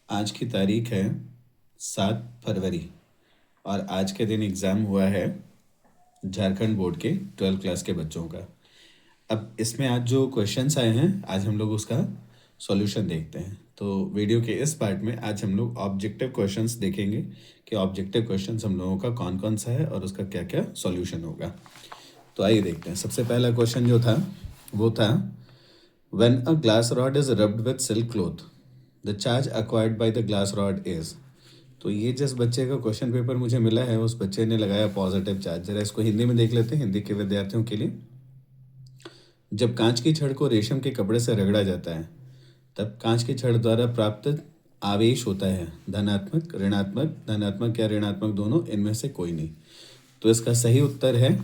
आज की तारीख है 7 फरवरी और आज के दिन एग्ज़ाम हुआ है झारखंड बोर्ड के 12th क्लास के बच्चों का। अब इसमें आज जो क्वेश्चंस आए हैं आज हम लोग उसका सॉल्यूशन देखते हैं। तो वीडियो के इस पार्ट में आज हम लोग ऑब्जेक्टिव क्वेश्चंस देखेंगे कि ऑब्जेक्टिव क्वेश्चंस हम लोगों का कौन कौन सा है और उसका क्या क्या सॉल्यूशन होगा। तो आइए देखते हैं। सबसे पहला क्वेश्चन जो था वो था when a glass rod is rubbed with silk cloth the charge acquired by the glass rod is. तो ये जिस बच्चे का क्वेश्चन पेपर मुझे मिला है उस बच्चे ने लगाया पॉजिटिव चार्ज। जरा इसको हिंदी में देख लेते हैं, हिंदी के विद्यार्थियों के लिए। जब कांच की छड़ को रेशम के कपड़े से रगड़ा जाता है तब कांच की छड़ द्वारा प्राप्त आवेश होता है धनात्मक, ऋणात्मक, धनात्मक या ऋणात्मक दोनों, इनमें से कोई नहीं। तो इसका सही उत्तर है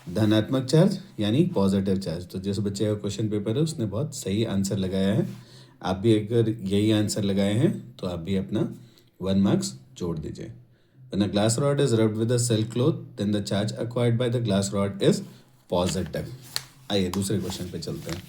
धनात्मक चार्ज यानी पॉजिटिव चार्ज। तो जिस बच्चे का क्वेश्चन पेपर है उसने बहुत सही आंसर लगाया है। आप भी अगर यही आंसर लगाए हैं तो आप भी अपना 1 मार्क्स जोड़ दीजिए। When a glass rod is rubbed with a silk cloth, then the charge acquired by the glass rod is positive. आइए दूसरे क्वेश्चन पे चलते हैं।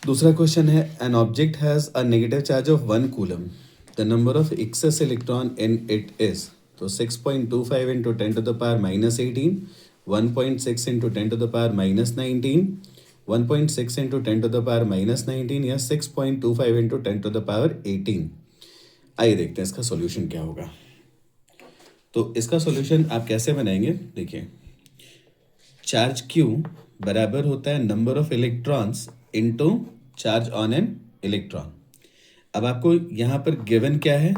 दूसरा क्वेश्चन है an object has a negative charge of 1 coulomb. The number of excess electron in it is, तो 6.25 into 10 to the power minus 18, 1.6 into 10 to the power minus 19, 1.6 into 10 to the power minus 19 या 6.25 into 10 to the power 18। आइए देखते हैं इसका solution क्या होगा। तो इसका सॉल्यूशन आप कैसे बनाएंगे, देखिए। चार्ज Q बराबर होता है number of electrons into charge on an electron. अब आपको यहाँ पर गिवन क्या है,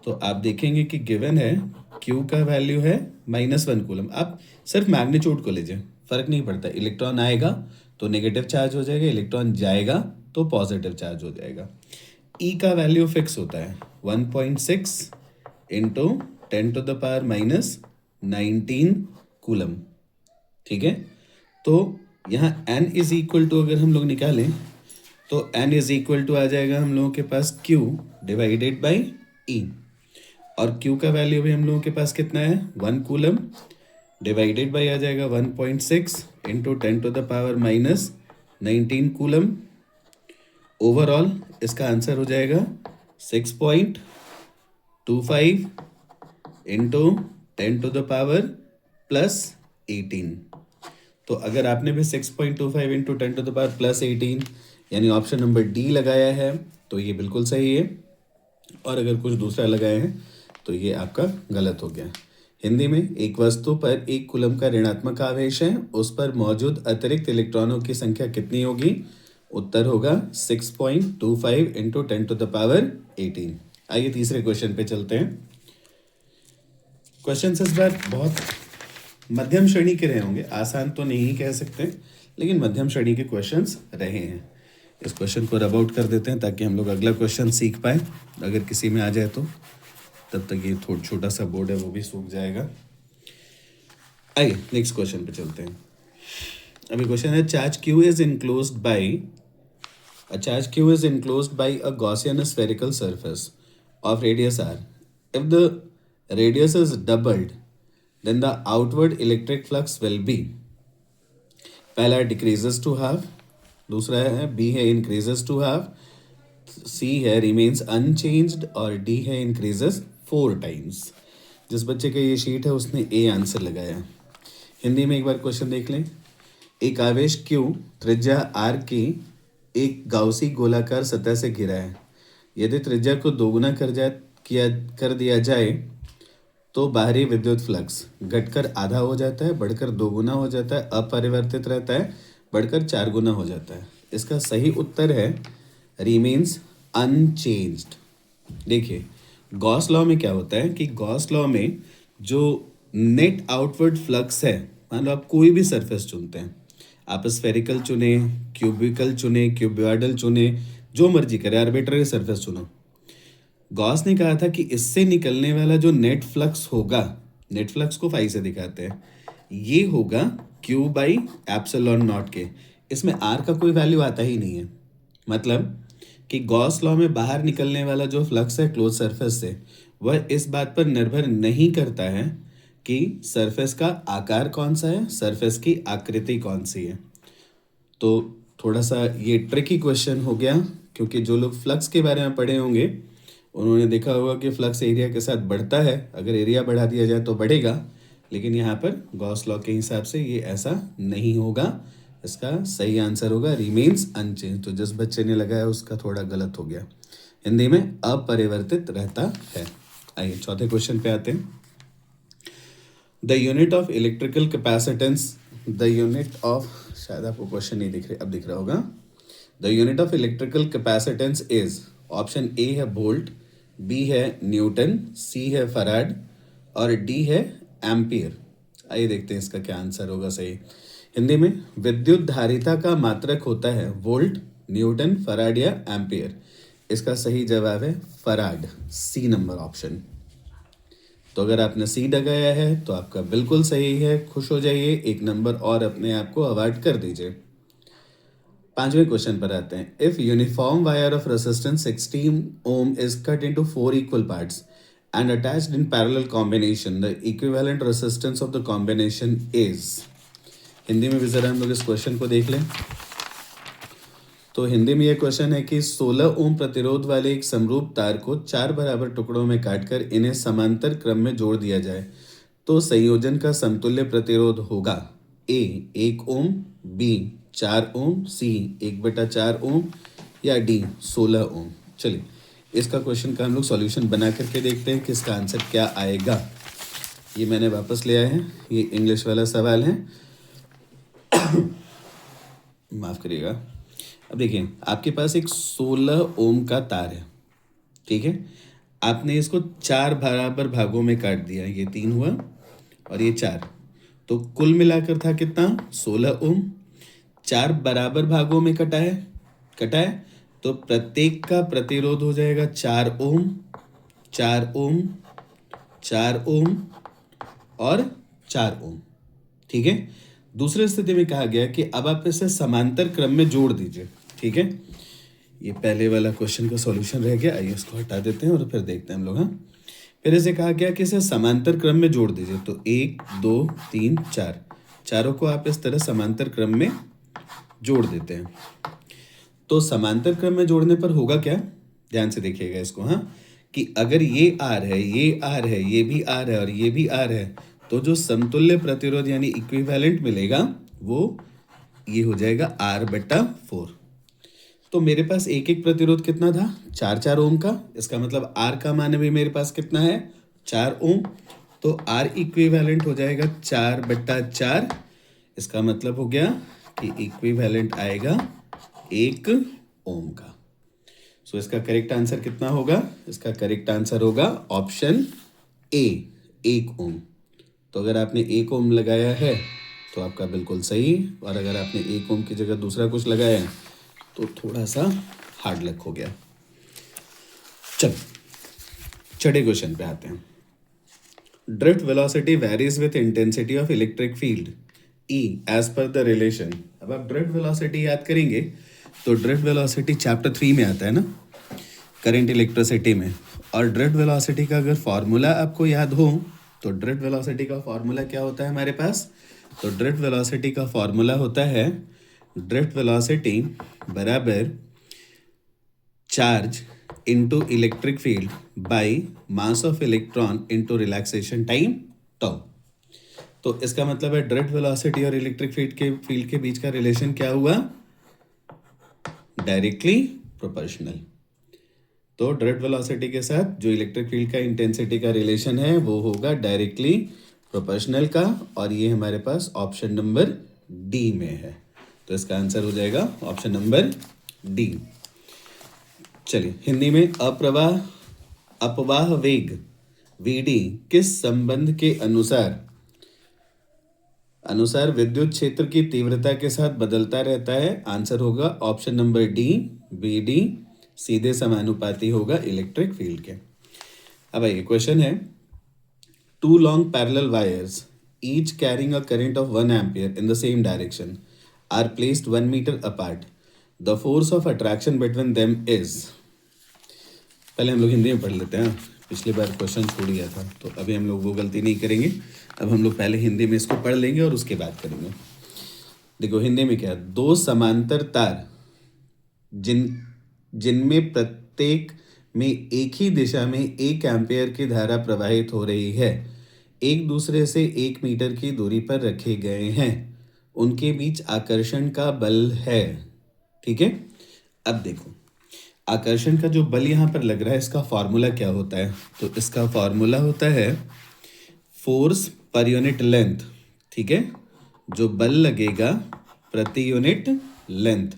तो आप देखेंगे कि गिवन है Q का वैल्यू है -1 कूलम। आप सिर्फ मैग्नीट्यूड को लीजिए, फर्क नहीं पड़ता। इलेक्ट्रॉन आएगा तो नेगेटिव चार्ज हो जाएगा, इलेक्ट्रॉन जाएगा तो पॉजिटिव चार्ज हो जाएगा। E का वैल्यू फिक्स होता है 1.6 into 10 to the power minus 19 coulomb, ठीक है। तो यहाँ n इज इक्वल टू अगर हम लोग निकालें तो n इज इक्वल टू आ जाएगा हम लोगों के पास Q डिवाइडेड बाई E, और Q का वैल्यू भी हम लोगों के पास कितना है 1 कूलम डिवाइडेड बाई आ जाएगा 1.6 into 10 to the power minus 19 coulomb. Overall इसका आंसर हो जाएगा 6.25 into 10 to the power plus 18। तो अगर आपने भी 6.25 into 10 to the power plus 18 यानी ऑप्शन नंबर डी लगाया है तो ये बिल्कुल सही है, और अगर कुछ दूसरा लगाए हैं तो ये आपका गलत हो गया। हिंदी में एक वस्तु पर 1 कूलम का ऋणात्मक आवेश है, उस पर मौजूद अतिरिक्त इलेक्ट्रॉनों की संख्या कितनी होगी? उत्तर होगा 6.25 इंटू 10 टू द पावर 18। आइए तीसरे क्वेश्चन पे चलते हैं। क्वेश्चन इस बार बहुत मध्यम श्रेणी के रहे होंगे, आसान तो नहीं कह सकते लेकिन मध्यम श्रेणी के क्वेश्चंस रहे हैं। इस क्वेश्चन को रब आउट कर देते हैं ताकि हम लोग अगला क्वेश्चन सीख पाए। अगर किसी में आ जाए तो तब तक ये थोड़ा छोटा सा बोर्ड है वो भी सूख जाएगा। आइए नेक्स्ट क्वेश्चन पे चलते हैं। अभी क्वेश्चन है charge Q is enclosed bye a Gaussian spherical surface of radius r। If the radius is doubled then the outward electric flux will be, पहला decreases to half, दूसरा है B है increases to half, C है remains unchanged और D है increases 4 times। जिस बच्चे का ये शीट है उसने A आंसर लगाया। हिंदी में एक बार क्वेश्चन देख लें। एक आवेश Q त्रिज्या R की एक गाउसी गोलाकार सतह से घिरा है। यदि त्रिज्या को दोगुना कर दिया जाए तो बाहरी विद्युत फ्लक्स घटकर आधा हो जाता है, बढ़कर 2 गुना हो जाता है, अपरिवर्तित रहता है, बढ़कर 4 गुना हो जाता है। इसका सही उत्तर है रिमेन्स अनचेंज्ड। देखिए गॉस लॉ में क्या होता है कि गॉस लॉ में जो नेट आउटवर्ड फ्लक्स है, मान लो आप कोई भी सरफेस चुनते हैं, आप स्फेरिकल चुने, क्यूबिकल चुने, क्यूबॉइडल चुने, जो मर्जी करें, आर्बिट्ररी सरफेस चुनो, गॉस ने कहा था कि इससे निकलने वाला जो नेट फ्लक्स होगा, नेट फ्लक्स को फाई से दिखाते हैं, ये होगा Q बाई एप्सिलॉन नॉट के। इसमें R का कोई वैल्यू आता ही नहीं है। मतलब कि गॉस लॉ में बाहर निकलने वाला जो फ्लक्स है क्लोज सरफेस से, वह इस बात पर निर्भर नहीं करता है कि सरफेस का आकार कौन सा है, सरफेस की आकृति कौन सी है। तो थोड़ा सा ये ट्रिकी क्वेश्चन हो गया क्योंकि जो लोग फ्लक्स के बारे में पढ़े होंगे उन्होंने देखा होगा कि फ्लक्स एरिया के साथ बढ़ता है, अगर एरिया बढ़ा दिया जाए तो बढ़ेगा, लेकिन यहाँ पर गॉस लॉ के हिसाब से ये ऐसा नहीं होगा। इसका सही आंसर होगा रिमेन्स अनचेंज। तो जिस बच्चे ने लगाया उसका थोड़ा गलत हो गया, हिंदी में अपरिवर्तित रहता है। आइए चौथे क्वेश्चन पे आते हैं। The unit of electrical capacitance, the unit of, शायद आपको क्वेश्चन नहीं दिख रहे, अब दिख रहा होगा। The unit of electrical capacitance is, option A है वोल्ट, बी है न्यूटन, सी है फराड और डी है एम्पियर। आइए देखते हैं इसका क्या आंसर होगा सही। हिंदी में विद्युत धारिता का मात्रक होता है वोल्ट, न्यूटन, फराड या एम्पियर। इसका सही जवाब है फराड, सी नंबर ऑप्शन। तो अगर आपने सी लगाया है तो आपका बिल्कुल सही है, खुश हो जाइए, एक नंबर और अपने आप को अवार्ड कर दीजिए। पांचवें क्वेश्चन पर आते हैं। If uniform wire of resistance 16 ohm is cut into 4 equal parts and attached in parallel combination, the equivalent resistance of the combination is। Hindi में भी जरा हम लोग इस क्वेश्चन को देख लें। तो हिंदी में ये क्वेश्चन है कि 16 ओम प्रतिरोध वाले एक समरूप तार को 4 बराबर टुकड़ों में काटकर इन्हें समांतर क्रम में जोड़ दिया जाए तो संयोजन का समतुल्य प्रतिरोध होगा ए 1 ओम, बी 4 ओम, सी 1/4 ओम या डी 16 ओम। चलिए इसका क्वेश्चन का हम लोग सॉल्यूशन बना करके देखते हैं कि इसका आंसर क्या आएगा। ये मैंने वापस ले आए हैं, ये इंग्लिश वाला सवाल है, माफ़ करिएगा। अब देखिए आपके पास एक 16 ओम का तार है, ठीक है। आपने इसको 4 बराबर भागों में काट दिया, ये 3 हुआ और ये 4, तो कुल मिलाकर था कितना 16 ओम। 4 बराबर भागों में कटा है तो प्रत्येक का प्रतिरोध हो जाएगा 4 ओम, 4 ओम, 4 ओम और 4 ओम, ठीक है। दूसरी स्थिति में कहा गया कि अब आप इसे समांतर क्रम में जोड़ दीजिए, ठीक है। ये पहले वाला क्वेश्चन का सॉल्यूशन रह गया, आइए इसको हटा देते हैं और फिर देखते हैं हम लोग। हाँ, फिर इसे कहा गया कि इसे समांतर क्रम में जोड़ दीजिए, तो 1 2 3 4, चारों को आप इस तरह समांतर क्रम में जोड़ देते हैं। तो समांतर क्रम में जोड़ने पर होगा क्या, ध्यान से देखिएगा इसको। हाँ, कि अगर ये R है, ये R है, ये भी R है और ये भी R है, तो जो समतुल्य प्रतिरोध यानी इक्विवेलेंट मिलेगा वो ये हो जाएगा R/4। तो मेरे पास एक एक प्रतिरोध कितना था 4 ओम का, इसका मतलब R का मान भी मेरे पास कितना है 4 ओम, तो R इक्विवेलेंट हो जाएगा 4/4। इसका मतलब हो गया कि इक्विवेलेंट आएगा 1 ओम का। सो इसका करेक्ट आंसर कितना होगा, इसका करेक्ट आंसर होगा ऑप्शन ए 1 ओम। तो अगर आपने 1 ओम लगाया है तो आपका बिल्कुल सही, और अगर आपने 1 ओम की जगह दूसरा कुछ लगाया है तो थोड़ा सा हार्ड लक हो गया। चल छठे क्वेश्चन पे आते हैं। Drift velocity varies with intensity of electric field E as per the relation. अब आप ड्रिफ्ट वेलोसिटी याद करेंगे तो ड्रिफ्ट वेलोसिटी चैप्टर 3 में आता है ना, करंट इलेक्ट्रिसिटी में। और ड्रिफ्ट वेलोसिटी का अगर फॉर्मूला आपको याद हो तो ड्रिफ्ट वेलोसिटी का फॉर्मूला क्या होता है हमारे पास, तो ड्रिफ्ट वेलोसिटी का फॉर्मूला होता है ड्रिफ्ट वेलोसिटी बराबर charge into electric field by mass of electron into relaxation time tau. तो इसका मतलब है ड्रिफ्ट वेलोसिटी और इलेक्ट्रिक फील्ड के बीच का रिलेशन क्या हुआ, डायरेक्टली प्रोपोर्शनल। तो ड्रिफ्ट वेलोसिटी के साथ जो इलेक्ट्रिक फील्ड का इंटेंसिटी का रिलेशन है वो होगा डायरेक्टली प्रोपोर्शनल का, और ये हमारे पास ऑप्शन नंबर डी में है। तो इसका आंसर हो जाएगा ऑप्शन नंबर डी। चलिए हिंदी में अपवाह वेग वीडी किस संबंध के अनुसार विद्युत क्षेत्र की तीव्रता के साथ बदलता रहता है। आंसर होगा ऑप्शन नंबर डी वीडी सीधे समानुपाती होगा इलेक्ट्रिक फील्ड के। अब आइए क्वेश्चन है, 2 long parallel wires each carrying a current of 1 ampere in the same direction are placed 1 meter apart. The force of attraction between them is। पहले हम लोग हिंदी में पढ़ लेते हैं, पिछली बार क्वेश्चन छूट गया था तो अभी हम लोग वो गलती नहीं करेंगे। अब हम लोग पहले हिंदी में इसको पढ़ लेंगे और उसके बाद करेंगे। देखो हिंदी में क्या, 2 समांतर तार जिनमें प्रत्येक में एक ही दिशा में 1 एम्पीयर की धारा प्रवाहित हो रही है, एक दूसरे से 1 मीटर की दूरी पर रखे गए हैं, उनके बीच आकर्षण का बल है। ठीक है, अब देखो आकर्षण का जो बल यहाँ पर लग रहा है इसका फॉर्मूला क्या होता है? तो इसका फॉर्मूला होता है फोर्स पर यूनिट लेंथ। ठीक है, जो बल लगेगा प्रति यूनिट लेंथ,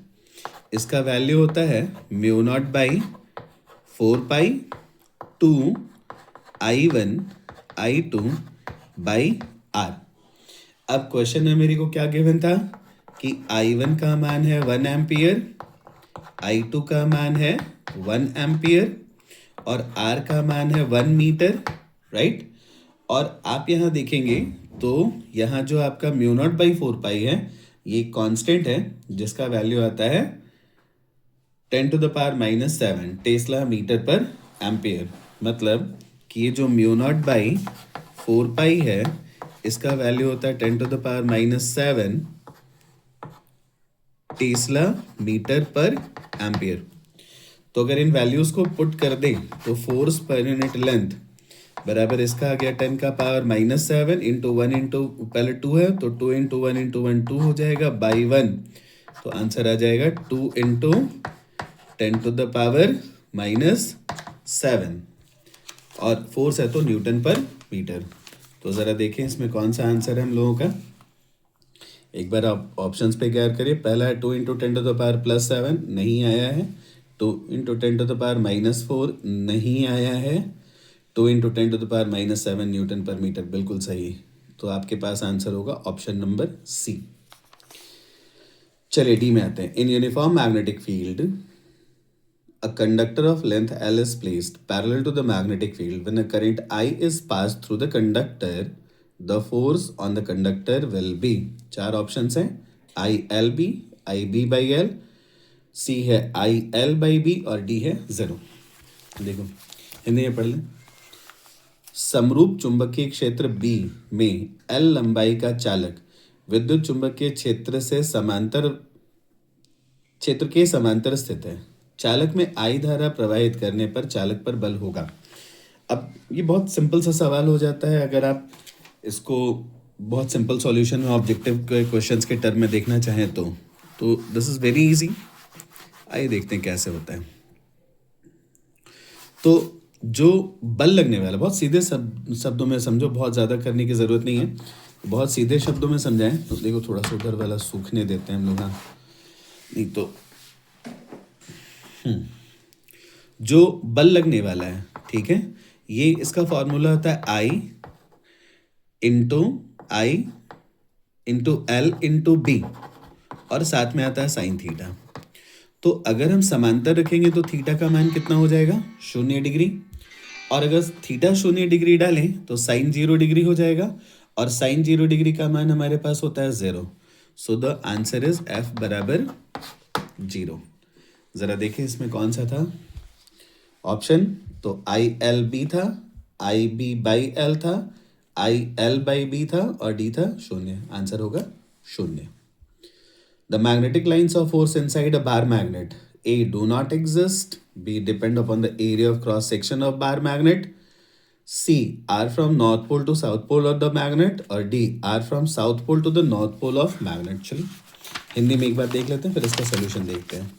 इसका वैल्यू होता है mu not by 4 pi 2 I1 I2 by R. अब क्वेश्चन में मेरे को क्या गिवन था कि I1 का मान है 1 एम्पियर, I2 का मान है 1 एम्पियर और R का मान है 1 मीटर, राइट। और आप यहाँ देखेंगे तो यहाँ जो आपका म्यू नॉट बाई 4 पाई है ये कांस्टेंट है, जिसका वैल्यू आता है 10⁻⁻7 टेस्ला मीटर पर एम्पियर। मतलब कि ये जो म्यू नॉट बाई 4 पाई है इसका वैल्यू होता है 10⁻⁻7 टेस्ला मीटर पर एम्पियर। तो अगर इन वैल्यूज को पुट कर दें तो फोर्स पर यूनिट लेंथ बराबर इसका आ गया 10⁻⁻7 इंटू 1 इंटू पहले 2 है तो 2 इंटू 1 इंटू 1 2 हो जाएगा बाई 1, तो आंसर आ जाएगा 2 इंटू 10⁻⁻7 और फोर्स है तो न्यूटन पर मीटर। तो ज़रा देखें इसमें कौन सा आंसर है हम लोगों का। एक बार आप ऑप्शंस पे गौर करिए। पहला है 2 इंटू 10⁻+7 नहीं आया है, 2 इंटू 10⁻⁻4 नहीं आया है, 2 इंटू 10⁻⁻7 न्यूटन पर मीटर बिल्कुल सही। तो आपके पास आंसर होगा ऑप्शन नंबर सी। चलिए डी में आते हैं। In uniform magnetic field a conductor of length L is placed parallel to the magnetic field. When a current I is passed through the conductor, the force on the conductor will be, चार options हैं, ILB, IB by L, C है IL by B और D है 0। देखो हिंदी में पढ़ लें। समरूप चुंबकीय क्षेत्र B में L लंबाई का चालक विद्युत चुंबकीय क्षेत्र के समांतर स्थित है। चालक में I धारा प्रवाहित करने पर चालक पर बल होगा। अब ये बहुत सिंपल सा सवाल हो जाता है अगर आप इसको बहुत सिंपल सॉल्यूशन में ऑब्जेक्टिव के क्वेश्चंस के टर्म में देखना चाहें तो दिस इज़ वेरी इजी। आइए देखते हैं कैसे होता है। तो जो बल लगने वाला, बहुत सीधे शब्दों में समझो, बहुत ज़्यादा करने की ज़रूरत नहीं है, बहुत सीधे शब्दों में समझाएं। तो देखो थोड़ा सा उधर वाला सूखने देते हैं हम लोग, हाँ नहीं तो जो बल लगने वाला है, ठीक है, ये इसका फॉर्मूला होता है I into L into B और साथ में आता है साइन थीटा। तो अगर हम समांतर रखेंगे तो थीटा का मान कितना हो जाएगा? 0 डिग्री। और अगर थीटा 0 डिग्री डालें तो साइन 0 डिग्री हो जाएगा और साइन 0 डिग्री का मान हमारे पास होता है 0। So the answer is F बराबर 0। ज़रा देखिए इसमें कौन सा था ऑप्शन। तो ILB था, IB बाई L था, IL बाई B था और D था 0। आंसर होगा 0। The magnetic lines of force inside a bar magnet A do not exist, B depend upon the area of cross section of bar magnet, C are from north pole to south pole of the magnet और D are from south pole to the north pole of magnet। चलिए हिंदी में एक बार देख लेते हैं फिर इसका solution देखते हैं।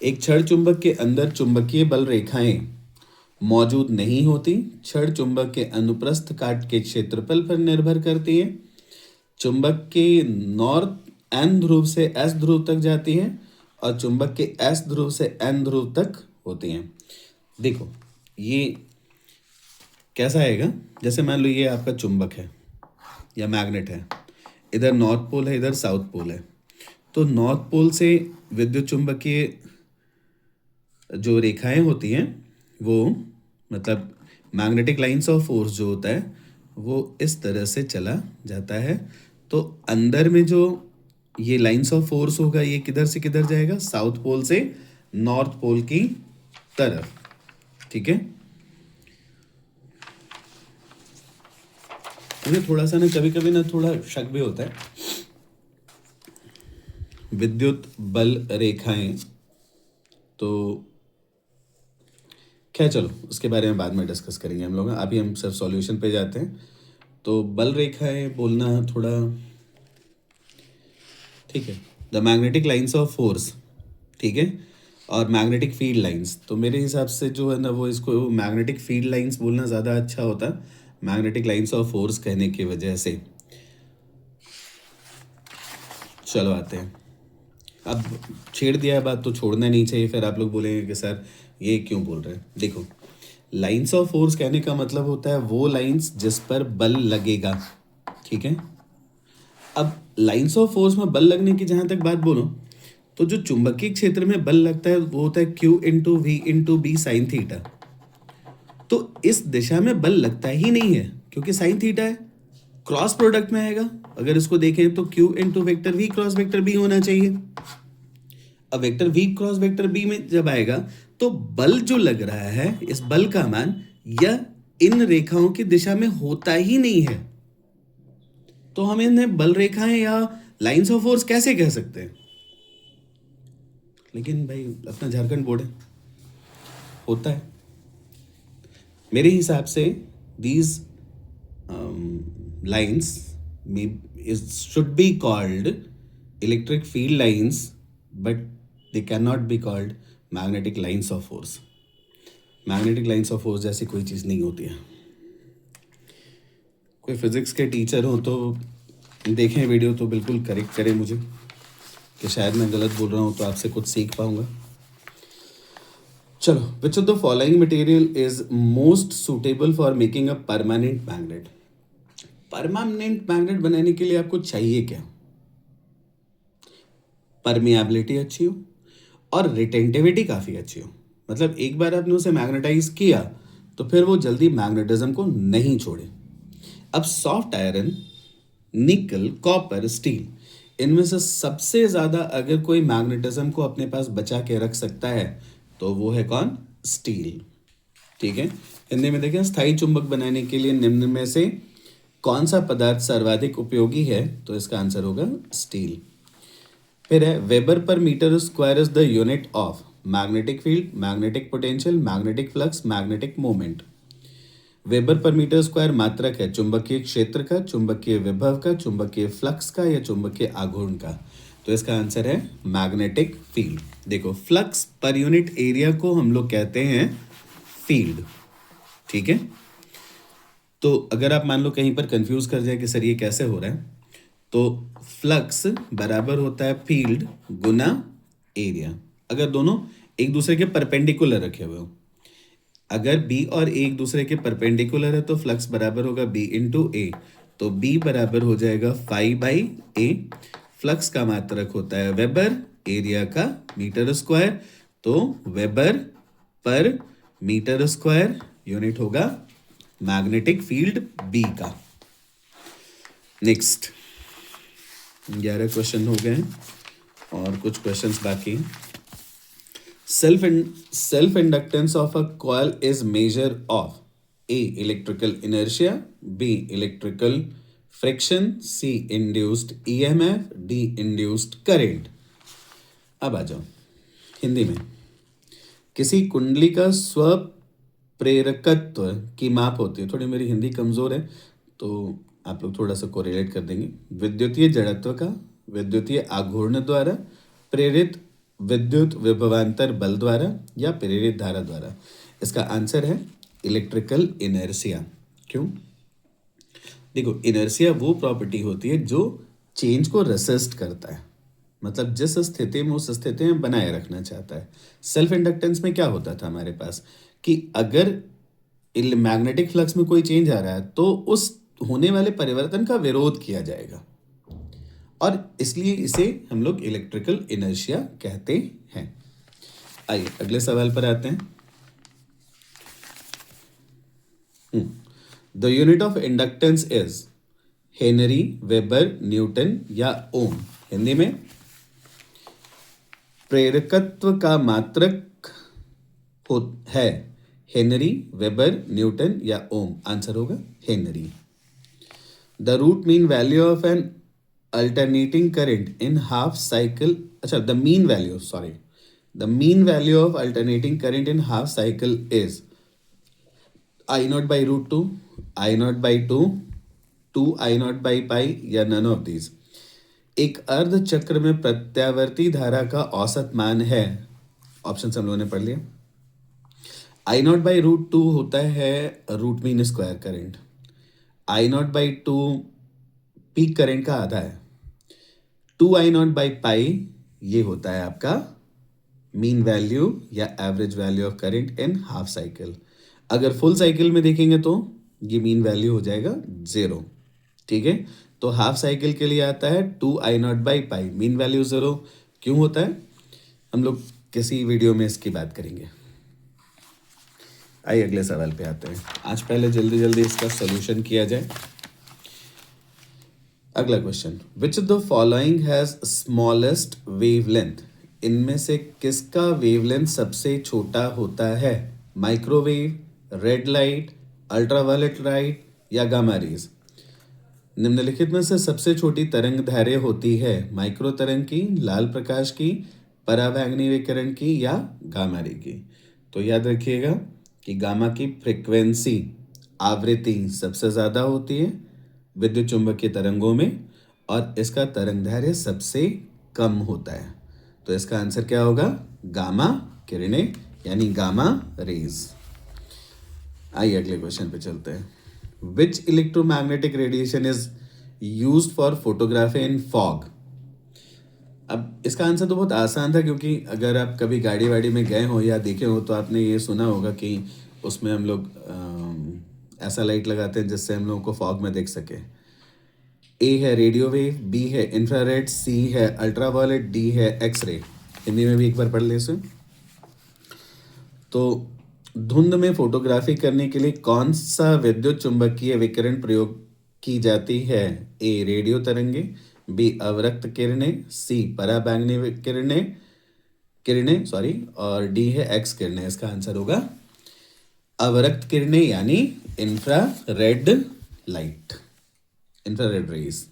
एक छड़ चुंबक के अंदर चुंबकीय बल रेखाएं मौजूद नहीं होती। छड़ चुंबक के अनुप्रस्थ काट के क्षेत्रफल पर निर्भर करती है। चुंबक के नॉर्थ N ध्रुव से S ध्रुव तक जाती है और चुंबक के S ध्रुव से N ध्रुव तक होती हैं। देखो ये कैसा आएगा, जैसे मान लो ये आपका चुंबक है या मैग्नेट है, इधर नॉर्थ पोल है इधर साउथ पोल है। तो नॉर्थ पोल से विद्युत चुंबकीय जो रेखाएं होती हैं वो मतलब मैग्नेटिक लाइंस ऑफ फोर्स जो होता है वो इस तरह से चला जाता है। तो अंदर में जो ये लाइंस ऑफ फोर्स होगा ये किधर से किधर जाएगा? साउथ पोल से नॉर्थ पोल की तरफ। ठीक है, मुझे थोड़ा सा ना कभी कभी ना थोड़ा शक भी होता है। विद्युत बल रेखाएं तो क्या, चलो उसके बारे में बाद में डिस्कस करेंगे हम लोग। अभी हम सिर्फ सॉल्यूशन पे जाते हैं। तो बल रेखाएं बोलना थोड़ा ठीक है। The magnetic lines of force, ठीक है, और मैग्नेटिक फील्ड लाइंस। तो मेरे हिसाब से जो है ना, वो इसको मैग्नेटिक फील्ड लाइंस बोलना ज़्यादा अच्छा होता, मैग्नेटिक लाइंस ऑफ फोर्स कहने की वजह से। चलो आते हैं। अब छेड़ दिया है बात तो छोड़ना नहीं चाहिए, फिर आप लोग बोलेंगे कि सर ये क्यों बोल रहे हैं। देखो, लाइंस ऑफ फोर्स कहने का मतलब होता है वो लाइंस जिस पर बल लगेगा, ठीक है। अब लाइंस ऑफ फोर्स में बल लगने की जहां तक बात बोलो, तो जो चुंबकीय क्षेत्र में बल लगता है वो होता है Q into V into B sine theta. तो इस दिशा में बल लगता ही नहीं है क्योंकि साइन थीटा है, क्रॉस प्रोडक्ट में आएगा। अगर इसको देखें तो Q into vector V cross vector B होना चाहिए। अब vector V cross vector B में जब आएगा तो बल जो लग रहा है, इस बल का मान यह इन रेखाओं की दिशा में होता ही नहीं है। तो हम इन्हें बल रेखाएं या लाइंस ऑफ फोर्स कैसे कह सकते हैं? लेकिन भाई अपना झारखंड बोर्ड है, होता है। मेरे हिसाब से these lines should be called electric field lines, but they can not be called magnetic lines of force. Magnetic lines of force जैसी कोई चीज़ नहीं होती है। कोई फिजिक्स के टीचर हो तो देखें वीडियो तो बिल्कुल करेक्ट करें मुझे, कि शायद मैं गलत बोल रहा हूँ तो आपसे कुछ सीख पाऊंगा। चलो, which of the following material is most suitable for making a permanent magnet. Permanent magnet बनाने के लिए आपको चाहिए क्या? परमिएबिलिटी अच्छी हो और रिटेंटिविटी काफ़ी अच्छी हो। मतलब एक बार आपने उसे मैग्नेटाइज किया तो फिर वो जल्दी मैग्नेटिज्म को नहीं छोड़े। अब सॉफ्ट आयरन, निकल, कॉपर, स्टील, इनमें से सबसे ज़्यादा अगर कोई मैग्नेटिज्म को अपने पास बचा के रख सकता है तो वो है कौन? स्टील, ठीक है। हिंदी में देखें, स्थायी चुंबक बनाने के लिए निम्न में से कौन सा पदार्थ सर्वाधिक उपयोगी है? तो इसका आंसर होगा स्टील। फिर है, weber per metre square is the unit of magnetic field, magnetic potential, magnetic flux, magnetic moment. Weber per metre square मात्रक है चुंबकीय क्षेत्र का, चुंबकीय विभव का, चुंबकीय फ्लक्स का या चुंबकीय आघूर्ण का। तो इसका आंसर है मैग्नेटिक फील्ड। देखो, फ्लक्स पर यूनिट एरिया को हम लोग कहते हैं फील्ड, ठीक है। तो अगर आप मान लो कहीं पर कंफ्यूज कर जाए कि सर ये कैसे हो रहा है, तो फ्लक्स बराबर होता है फील्ड गुना एरिया। अगर दोनों एक दूसरे के परपेंडिकुलर रखे हुए हो, अगर बी और ए एक दूसरे के परपेंडिकुलर है तो फ्लक्स बराबर होगा बी इंटू ए। तो बी बराबर हो जाएगा 5/a। फ्लक्स का मात्रक होता है वेबर, एरिया का मीटर स्क्वायर, तो weber per metre square unit होगा मैग्नेटिक फील्ड बी का। नेक्स्ट 11 क्वेश्चन हो गए और कुछ क्वेश्चंस बाकी हैं। Self inductance of a coil is measure of A. Electrical inertia, B. Electrical friction, C. Induced EMF, D. Induced current। अब आ जाओ हिंदी में। किसी कुंडली का स्व प्रेरकत्व की माप होती है। थोड़ी मेरी हिंदी कमज़ोर है तो आप लोग थोड़ा सा कोरिलेट कर देंगे। विद्युतीय जड़त्व का विद्युतीय आघूर्ण द्वारा, प्रेरित विद्युत विभवांतर बल द्वारा या प्रेरित धारा द्वारा। इसका आंसर है इलेक्ट्रिकल इनर्शिया। क्यों? देखो, इनर्शिया वो प्रॉपर्टी होती है जो चेंज को रेसिस्ट करता है, मतलब जिस स्थिति में उस स्थिति में बनाए रखना चाहता है। सेल्फ इंडक्टेंस में क्या होता था हमारे पास कि अगर मैग्नेटिक फ्लक्स में कोई चेंज आ रहा है तो उस होने वाले परिवर्तन का विरोध किया जाएगा, और इसलिए इसे हम लोग इलेक्ट्रिकल इनर्शिया कहते हैं। आइए अगले सवाल पर आते हैं। The unit of inductance is Henry, Weber, Newton या ओम। हिंदी में प्रेरकत्व का मात्रक है हेनरी, वेबर, न्यूटन या ओम। आंसर होगा Henry. The root mean value of an alternating current in half cycle, अच्छा the mean value, sorry, the mean value of alternating current in half cycle is I not by root two, I not by two I not by pi या none of these. एक अर्ध चक्र में प्रत्यावर्ती धारा का औसत मान है, ऑप्शन हम लोगों ने पढ़ लिया। I not by root two होता है root mean square current, I not by two peak current का आधा है, two I not by pi ये होता है आपका मीन वैल्यू या average value of current in half cycle. अगर फुल साइकिल में देखेंगे तो ये मीन वैल्यू हो जाएगा 0। ठीक है, तो हाफ साइकिल के लिए आता है 2I0/पाई, मीन वैल्यू 0 क्यों होता है हम लोग किसी वीडियो में इसकी बात करेंगे। आइए अगले सवाल पे आते हैं। आज पहले जल्दी जल्दी इसका सॉल्यूशन किया जाए। अगला question, which of the following has smallest wavelength, इनमें से किसका वेवलेंथ सबसे छोटा होता है? Microwave, red light, ultraviolet light या गामा रेज। निम्नलिखित में से सबसे छोटी तरंग दैर्घ्य होती है माइक्रो तरंग की, लाल प्रकाश की, पराबैंगनी विकिरण की या गामा रे की। तो याद रखिएगा कि गामा की फ्रिक्वेंसी आवृत्ति सबसे ज़्यादा होती है विद्युत चुंबकीय तरंगों में और इसका तरंग दैर्घ्य सबसे कम होता है। तो इसका आंसर क्या होगा? गामा किरणें यानी गामा रेज। आइए अगले क्वेश्चन पे चलते हैं। Which electromagnetic radiation is used for photography in fog. अब इसका आंसर तो बहुत आसान था, क्योंकि अगर आप कभी गाड़ी वाड़ी में गए हो या देखे हो तो आपने ये सुना होगा कि उसमें हम लोग ऐसा लाइट लगाते हैं जिससे हम लोगों को फॉग में देख सके। ए है रेडियो वेव, बी है इंफ्रारेड, सी है अल्ट्रावायलेट, डी है एक्सरे। हिंदी में भी एक बार पढ़ ले इसे। तो धुंध में फोटोग्राफी करने के लिए कौन सा विद्युत चुंबकीय विकिरण प्रयोग की जाती है? ए रेडियो तरंगे, बी अवरक्त किरणें, सी पराबैंगनी किरणें और डी है एक्स किरणें। इसका आंसर होगा अवरक्त किरणें यानी इंफ्रारेड लाइट, इंफ्रारेड रेज।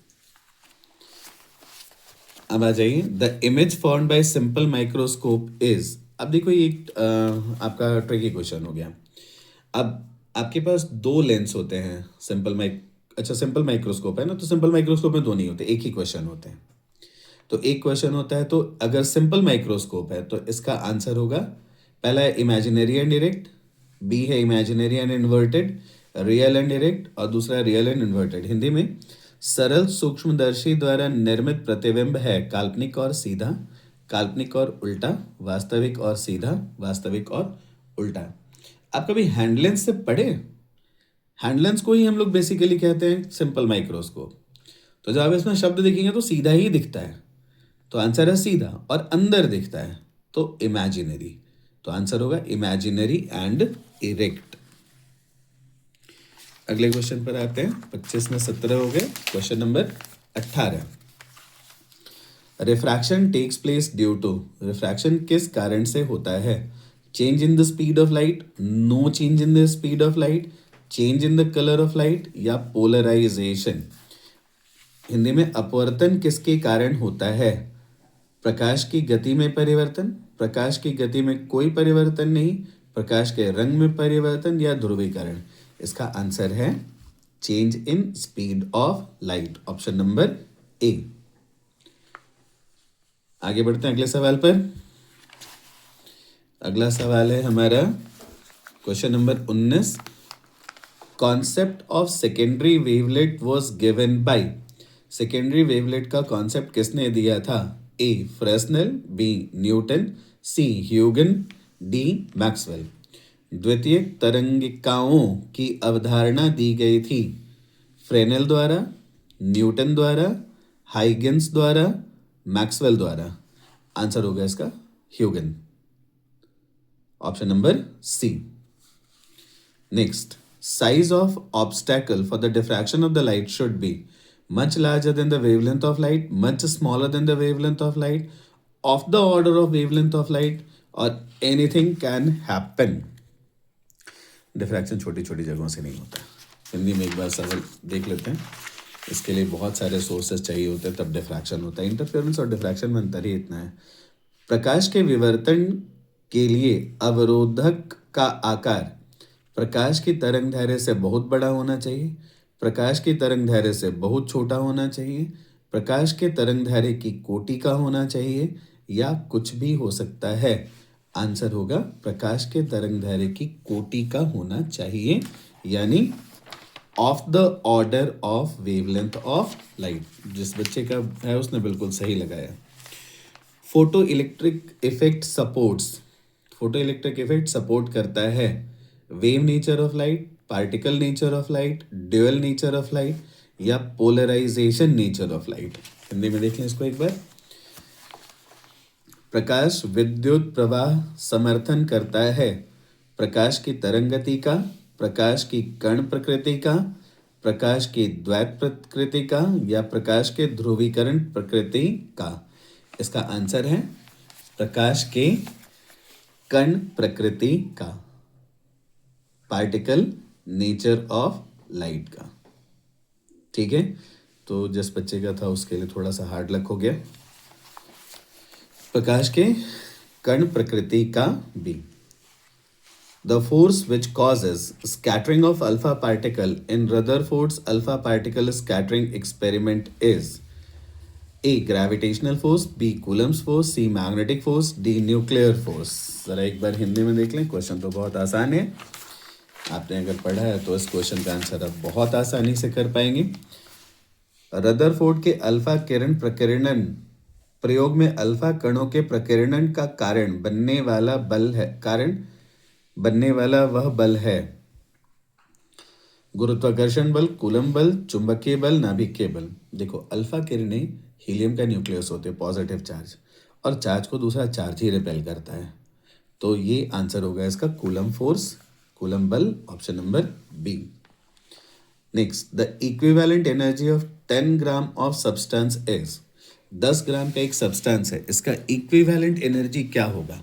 अब आ जाइए, the image formed by simple microscope is. अब देखो ये आपका ट्रिकी क्वेश्चन हो गया। अब आपके पास दो लेंस होते हैं सिंपल माइक्रोस्कोप है ना, तो सिंपल माइक्रोस्कोप में दो नहीं होते, एक ही क्वेश्चन होते हैं। तो एक क्वेश्चन होता है, तो अगर सिंपल माइक्रोस्कोप है तो इसका आंसर होगा पहला है इमेजिनरी एंड डायरेक्ट, बी है imaginary and inverted, real and direct और दूसरा रियल एंड इन्वर्टेड। हिंदी में सरल सूक्ष्मदर्शी द्वारा निर्मित प्रतिबिंब है काल्पनिक और सीधा, काल्पनिक और उल्टा, वास्तविक और सीधा, वास्तविक और उल्टा। आप कभी हैंडलेंस से पढ़े? हैंडलेंस को ही हम लोग बेसिकली कहते हैं सिंपल माइक्रोस्कोप। तो जब आप इसमें शब्द देखेंगे तो सीधा ही दिखता है, तो आंसर है सीधा, और अंदर दिखता है तो इमेजिनरी। तो आंसर होगा इमेजिनरी एंड इरेक्ट। अगले क्वेश्चन पर आते हैं। 25 में 17 हो गए। Question number 18, refraction takes place due to. Refraction किस कारण से होता है? Change in the speed of light, no change in the speed of light, change in the colour of light या पोलराइजेशन। हिंदी में अपवर्तन किसके कारण होता है? प्रकाश की गति में परिवर्तन, प्रकाश की गति में कोई परिवर्तन नहीं, प्रकाश के रंग में परिवर्तन या ध्रुवीकरण। इसका आंसर है change in speed of light, option number A. आगे बढ़ते हैं अगले सवाल पर। अगला सवाल है हमारा question number 19, concept of secondary wavelet was given by. Secondary wavelet का कॉन्सेप्ट किसने दिया था? ए फ्रेस्नेल, बी न्यूटन, सी ह्यूगन, डी मैक्सवेल। द्वितीय तरंगिकाओं की अवधारणा दी गई थी फ्रेनेल द्वारा, न्यूटन द्वारा, हाइगेंस द्वारा, मैक्सवेल द्वारा। आंसर होगा इसका ह्यूगन, option number C. Next, size of obstacle for the diffraction of the light should be much larger than the wavelength of light, much smaller than the wavelength of light, of the order of wavelength of light, or anything can happen। Diffraction छोटी छोटी जगहों से नहीं होता। हिंदी में एक बार सवाल देख लेते हैं। इसके लिए बहुत सारे सोर्सेस चाहिए होते हैं तब डिफ्रैक्शन होता है। इंटरफेरेंस और डिफ्रैक्शन में अंतर ही इतना है। प्रकाश के विवर्तन के लिए अवरोधक का आकार प्रकाश की तरंगदैर्घ्य से बहुत बड़ा होना चाहिए, प्रकाश की तरंगदैर्घ्य से बहुत छोटा होना चाहिए, प्रकाश के तरंगदैर्घ्य की कोटि का होना चाहिए, या कुछ भी हो सकता है। आंसर होगा प्रकाश के तरंगदैर्घ्य की कोटि का होना चाहिए, यानी of the order of wavelength of light. जिस बच्चे का है उसने बिल्कुल सही लगाया। फोटो इलेक्ट्रिक इफेक्ट सपोर्ट करता है wave nature of light, particle nature of light, dual nature of light, या polarisation nature of light. Hindi में देखें इसको एक बार। प्रकाश विद्युत प्रवाह समर्थन करता है प्रकाश की तरंग गति का, प्रकाश की कण प्रकृति का, प्रकाश की द्वैत प्रकृति का, या प्रकाश के ध्रुवीकरण प्रकृति का। इसका आंसर है प्रकाश के कण प्रकृति का, पार्टिकल नेचर ऑफ लाइट का। ठीक है, तो जिस बच्चे का था उसके लिए थोड़ा सा हार्ड लक हो गया। प्रकाश के कण प्रकृति का B. The force which causes scattering of alpha particle in Rutherford's alpha particle scattering experiment is A. Gravitational force, B. Coulomb's force, C. Magnetic force, D. Nuclear force। जरा एक बार हिंदी में देख लें, क्वेश्चन तो बहुत आसान है। आपने अगर पढ़ा है तो इस क्वेश्चन का आंसर आप बहुत आसानी से कर पाएंगे। रदरफोर्ड के अल्फा किरण प्रकीर्णन प्रयोग में अल्फा कणों के प्रकीर्णन का कारण बनने वाला वह बल है गुरुत्वाकर्षण बल, कूलम बल, चुंबकीय बल, नाभिकीय बल। देखो, अल्फा किरणें हीलियम का न्यूक्लियस होते हैं, पॉजिटिव चार्ज, और चार्ज को दूसरा चार्ज ही रिपेल करता है। तो ये आंसर होगा इसका कूलम फोर्स, कूलम बल, option number B. Next, the equivalent energy of 10 gram of substance is. 10 gram का एक सब्सटेंस है, इसका इक्विवेलेंट एनर्जी क्या होगा?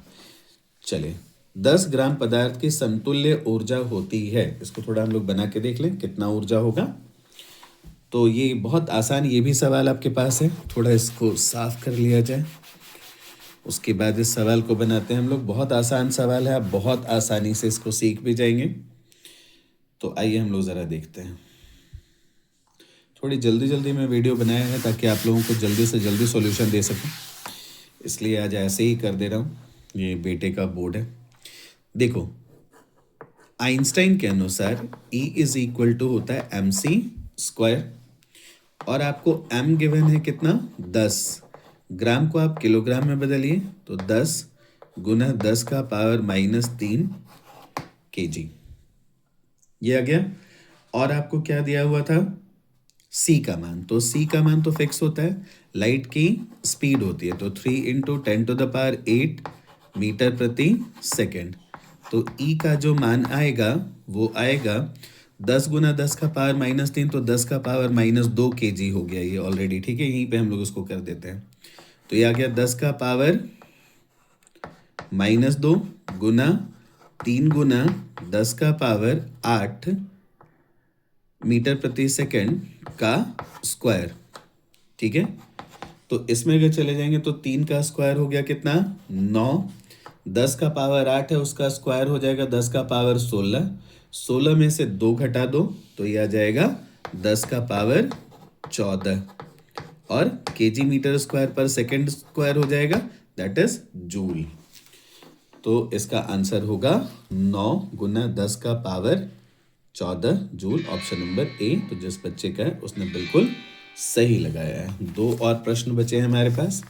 चलिए, 10 ग्राम पदार्थ की समतुल्य ऊर्जा होती है। इसको थोड़ा हम लोग बना के देख लें कितना ऊर्जा होगा। तो ये बहुत आसान, ये भी सवाल आपके पास है, थोड़ा इसको साफ कर लिया जाए, उसके बाद इस सवाल को बनाते हैं हम लोग। बहुत आसान सवाल है, आप बहुत आसानी से इसको सीख भी जाएंगे। तो आइए हम लोग ज़रा देखते हैं। थोड़ी जल्दी जल्दी में वीडियो बनाया है ताकि आप लोगों को जल्दी से जल्दी सॉल्यूशन दे सकूं, इसलिए आज ऐसे ही कर दे रहा हूँ। ये बेटे का बोर्ड है। देखो, आइंस्टाइन के अनुसार E इज इक्वल टू होता है mc², और आपको m गिवन है कितना? 10। ग्राम को आप किलोग्राम में बदलिए तो 10 गुना 10 का पावर -3 kg, ये आ गया। और आपको क्या दिया हुआ था? C का मान। तो C का मान तो फिक्स होता है, लाइट की स्पीड होती है, तो 3 × 10⁸ मीटर प्रति सेकेंड। तो E का जो मान आएगा वो आएगा 10 गुना 10 का पावर -3, तो 10 का पावर -2 kg हो गया ये ऑलरेडी। ठीक है, यहीं पे हम लोग उसको कर देते हैं। तो ये आ गया 10 का पावर -2 गुना 3 गुना 10 का पावर 8 मीटर प्रति सेकेंड का स्क्वायर। ठीक है, तो इसमें अगर चले जाएंगे तो 3 का स्क्वायर हो गया कितना? 9। 10 का पावर 8 है, उसका स्क्वायर हो जाएगा 10 का पावर 16। 16 में से 2 घटा दो तो ये आ जाएगा 10 का पावर 14, और केजी मीटर स्क्वायर पर सेकेंड स्क्वायर हो जाएगा, दैट इज जूल। तो इसका आंसर होगा 9 गुना 10 का power 14 joule, option number A. तो जिस बच्चे का है उसने बिल्कुल सही लगाया है। 2 और प्रश्न बचे हैं हमारे पास।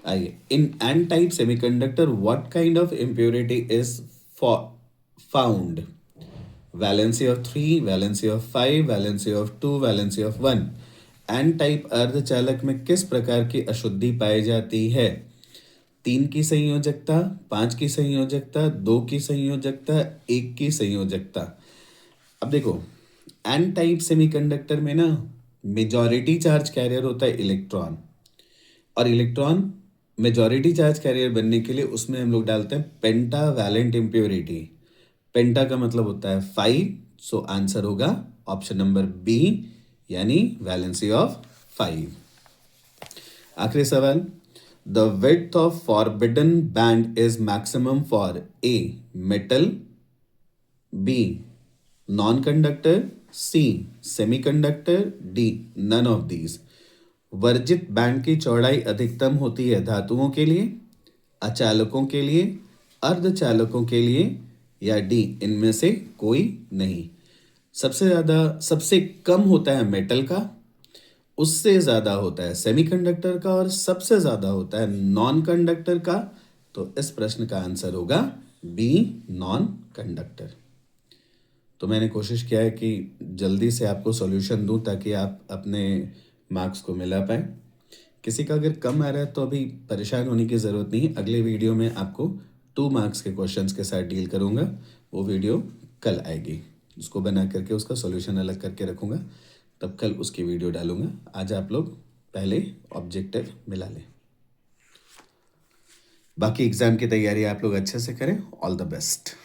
आइए, in N type semiconductor what kind of impurity is found? Valency of 3, valency of 5, valency of 2, valency of 1। N type अर्धचालक में किस प्रकार की अशुद्धि पाई जाती है? 3 की संयोजकता, 5 की संयोजकता, 2 की संयोजकता, 1 की संयोजकता। अब देखो, एन टाइप सेमीकंडक्टर में ना मेजॉरिटी चार्ज कैरियर होता है इलेक्ट्रॉन, और इलेक्ट्रॉन मेजॉरिटी चार्ज कैरियर बनने के लिए उसमें हम लोग डालते हैं पेंटावैलेंट इम्प्योरिटी। पेंटा का मतलब होता है 5, सो आंसर होगा ऑप्शन नंबर बी, यानी वैलेंसी ऑफ 5। आखिरी सवाल, the width of forbidden band is maximum for A metal, B non conductor, C semiconductor, D none of these. वर्जित बैंड की चौड़ाई अधिकतम होती है धातुओं के लिए, अचालकों के लिए, अर्धचालकों के लिए, या डी इनमें से कोई नहीं। सबसे कम होता है मेटल का, उससे ज़्यादा होता है सेमीकंडक्टर का, और सबसे ज़्यादा होता है नॉन कंडक्टर का। तो इस प्रश्न का आंसर होगा बी नॉन कंडक्टर। तो मैंने कोशिश किया है कि जल्दी से आपको सॉल्यूशन दूं ताकि आप अपने मार्क्स को मिला पाए। किसी का अगर कम आ रहा है तो अभी परेशान होने की ज़रूरत नहीं है। अगले वीडियो में आपको 2 मार्क्स के क्वेश्चंस के साथ डील करूँगा। वो वीडियो कल आएगी, उसको बना करके उसका सॉल्यूशन अलग करके रखूँगा, तब कल उसकी वीडियो डालूँगा। आज आप लोग पहले ऑब्जेक्टिव मिला लें। बाकी एग्ज़ाम की तैयारी आप लोग अच्छे से करें। All the best.